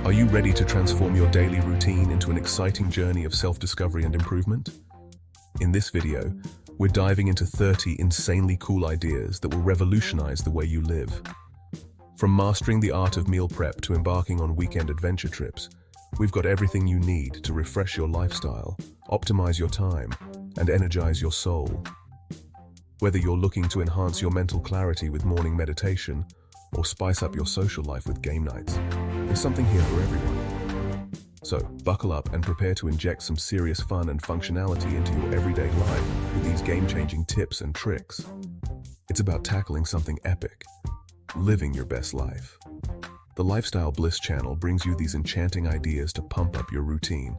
Are you ready to transform your daily routine into an exciting journey of self-discovery and improvement? In this video, we're diving into 30 insanely cool ideas that will revolutionize the way you live. From mastering the art of meal prep to embarking on weekend adventure trips, we've got everything you need to refresh your lifestyle, optimize your time, and energize your soul. Whether you're looking to enhance your mental clarity with morning meditation or spice up your social life with game nights, there's something here for everyone. So, buckle up and prepare to inject some serious fun and functionality into your everyday life with these game-changing tips and tricks. It's about tackling something epic, living your best life. The Lifestyle Bliss channel brings you these enchanting ideas to pump up your routine,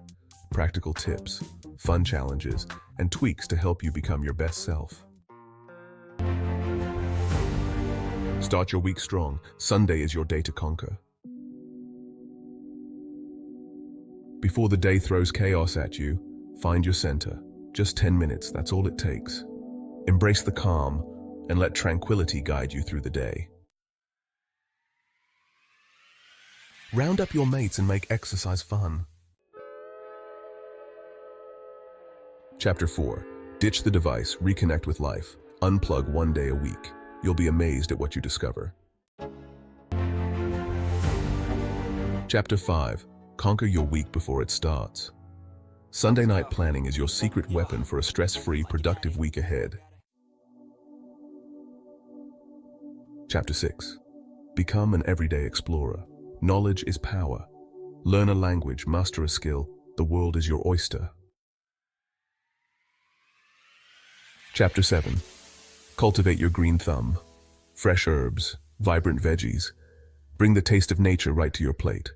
practical tips, fun challenges, and tweaks to help you become your best self. Start your week strong. Sunday is your day to conquer. Before the day throws chaos at you, find your center. Just 10 minutes, that's all it takes. Embrace the calm and let tranquility guide you through the day. Round up your mates and make exercise fun. Chapter 4. Ditch the device, reconnect with life. Unplug one day a week. You'll be amazed at what you discover. Chapter 5. Conquer your week before it starts. Sunday night planning is your secret weapon for a stress-free, productive week ahead. Chapter 6. Become an everyday explorer. Knowledge is power. Learn a language, master a skill. The world is your oyster. Chapter 7. Cultivate your green thumb. Fresh herbs, vibrant veggies. Bring the taste of nature right to your plate.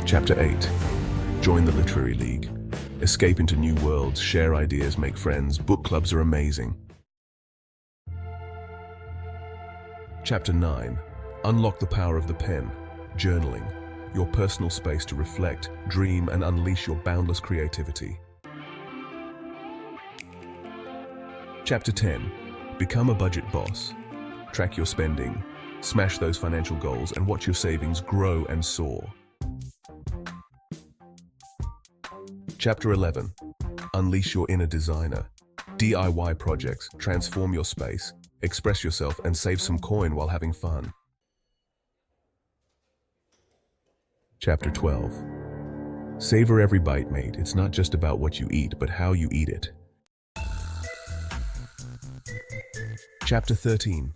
Chapter 8. Join the Literary League. Escape into new worlds, share ideas, make friends. Book clubs are amazing. Chapter 9. Unlock the power of the pen. Journaling. Your personal space to reflect, dream, and unleash your boundless creativity. Chapter 10. Become a budget boss. Track your spending, smash those financial goals, and watch your savings grow and soar. Chapter 11. Unleash your inner designer. DIY projects, transform your space, express yourself, and save some coin while having fun. Chapter 12. Savor every bite, mate. It's not just about what you eat, but how you eat it. Chapter 13.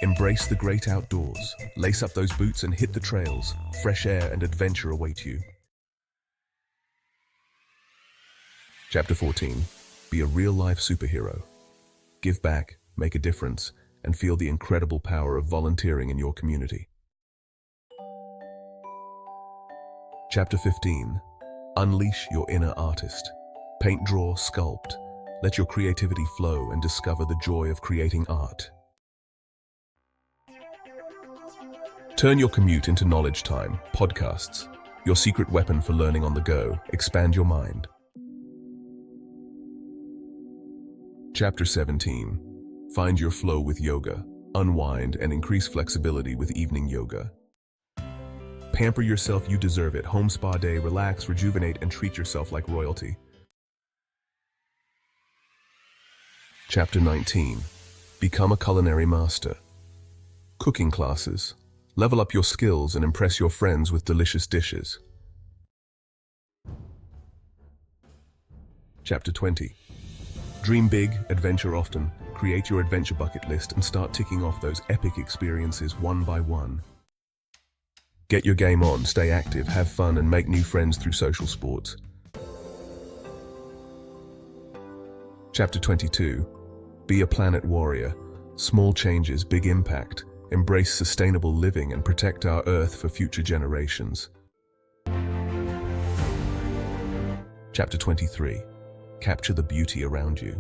Embrace the great outdoors. Lace up those boots and hit the trails. Fresh air and adventure await you. Chapter 14. Be a real-life superhero. Give back, make a difference, and feel the incredible power of volunteering in your community. Chapter 15. Unleash your inner artist. Paint, draw, sculpt. Let your creativity flow and discover the joy of creating art. Turn your commute into knowledge time. Podcasts. Your secret weapon for learning on the go. Expand your mind. Chapter 17. Find your flow with yoga. Unwind and increase flexibility with evening yoga. Pamper yourself, you deserve it. Home spa day, relax, rejuvenate, and treat yourself like royalty. Chapter 19. Become a culinary master. Cooking classes. Level up your skills and impress your friends with delicious dishes. Chapter 20. Dream big, adventure often. Create your adventure bucket list and start ticking off those epic experiences one by one. Get your game on, stay active, have fun, and make new friends through social sports. Chapter 22. Be a planet warrior. Small changes, big impact. Embrace sustainable living and protect our Earth for future generations. Chapter 23. Capture the beauty around you.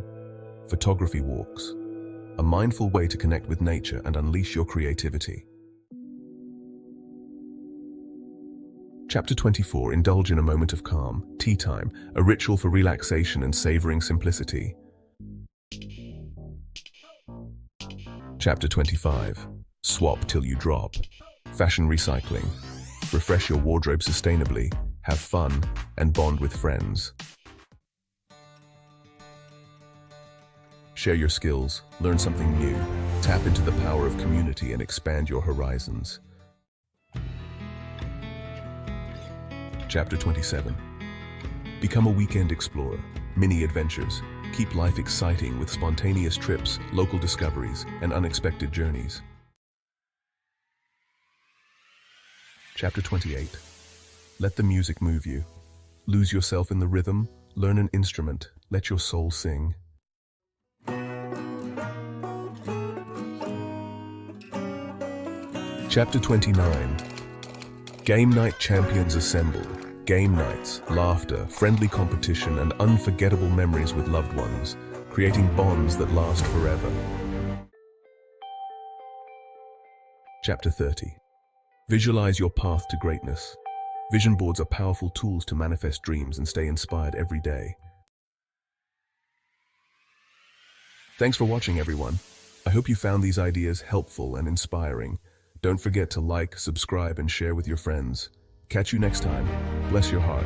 Photography walks. A mindful way to connect with nature and unleash your creativity. Chapter 24. Indulge in a moment of calm. Tea time. A ritual for relaxation and savoring simplicity. Chapter 25. Swap till you drop. Fashion recycling. Refresh your wardrobe sustainably, have fun, and bond with friends. Share your skills, learn something new, tap into the power of community and expand your horizons. Chapter 27. Become a weekend explorer. Mini adventures. Keep life exciting with spontaneous trips, local discoveries, and unexpected journeys. Chapter 28. Let the music move you. Lose yourself in the rhythm, learn an instrument, let your soul sing. Chapter 29. Game night champions assemble. Game nights, laughter, friendly competition, and unforgettable memories with loved ones, creating bonds that last forever. Chapter 30. Visualize your path to greatness. Vision boards are powerful tools to manifest dreams and stay inspired every day. Thanks for watching, everyone. I hope you found these ideas helpful and inspiring. Don't forget to like, subscribe, and share with your friends. Catch you next time. Bless your heart.